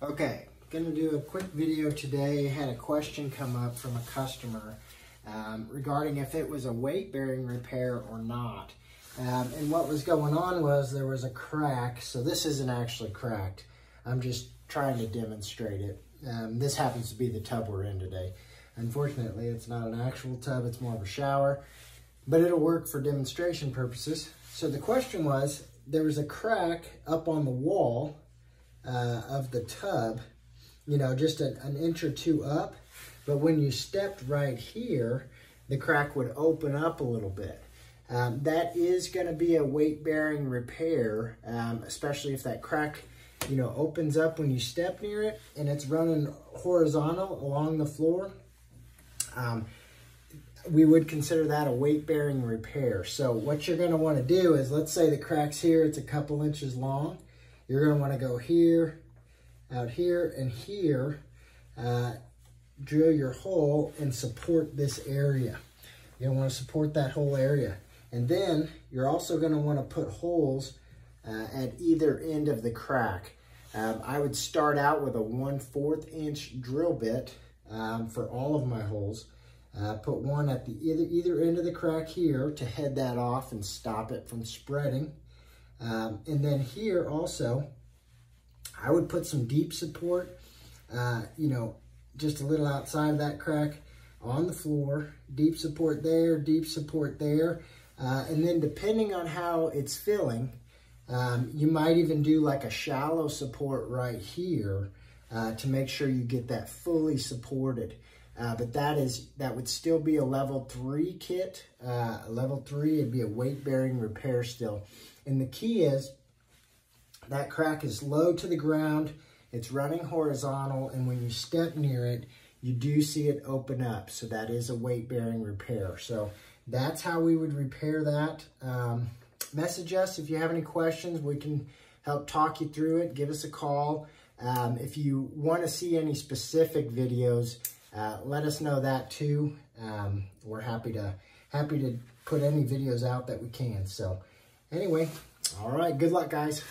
Okay, going to do a quick video today. Had a question come up from a customer regarding if it was a weight-bearing repair or not. And what was going on was there was a crack. So this isn't actually cracked. I'm just trying to demonstrate it. This happens to be the tub we're in today. Unfortunately, it's not an actual tub. It's more of a shower, but it'll work for demonstration purposes. So the question was, there was a crack up on the wall of the tub, you know, just an inch or two up. But when you stepped right here, the crack would open up a little bit. That is going to be a weight-bearing repair, especially if that crack, you know, opens up when you step near it and it's running horizontal along the floor. We would consider that a weight-bearing repair. So what you're going to want to do is, let's say the crack's here, it's a couple inches long. You're going to want to go here, out here, and here, drill your hole and support this area. You're going to want to support that whole area. And then you're also going to want to put holes at either end of the crack. I would start out with a 1/4 inch drill bit for all of my holes. Put one at the either end of the crack here to head that off and stop it from spreading. And then here also, I would put some deep support, you know, just a little outside of that crack on the floor. Deep support there, deep support there. And then depending on how it's filling, you might even do like a shallow support right here to make sure you get that fully supported. But that would still be a level 3 kit. Level 3, it'd be a weight-bearing repair still. And the key is that crack is low to the ground, it's running horizontal, and when you step near it, you do see it open up. So that is a weight-bearing repair. So that's how we would repair that. Message us if you have any questions. We can help talk you through it. Give us a call. If you want to see any specific videos, let us know that too. We're happy to put any videos out that we can. So anyway, all right, good luck, guys.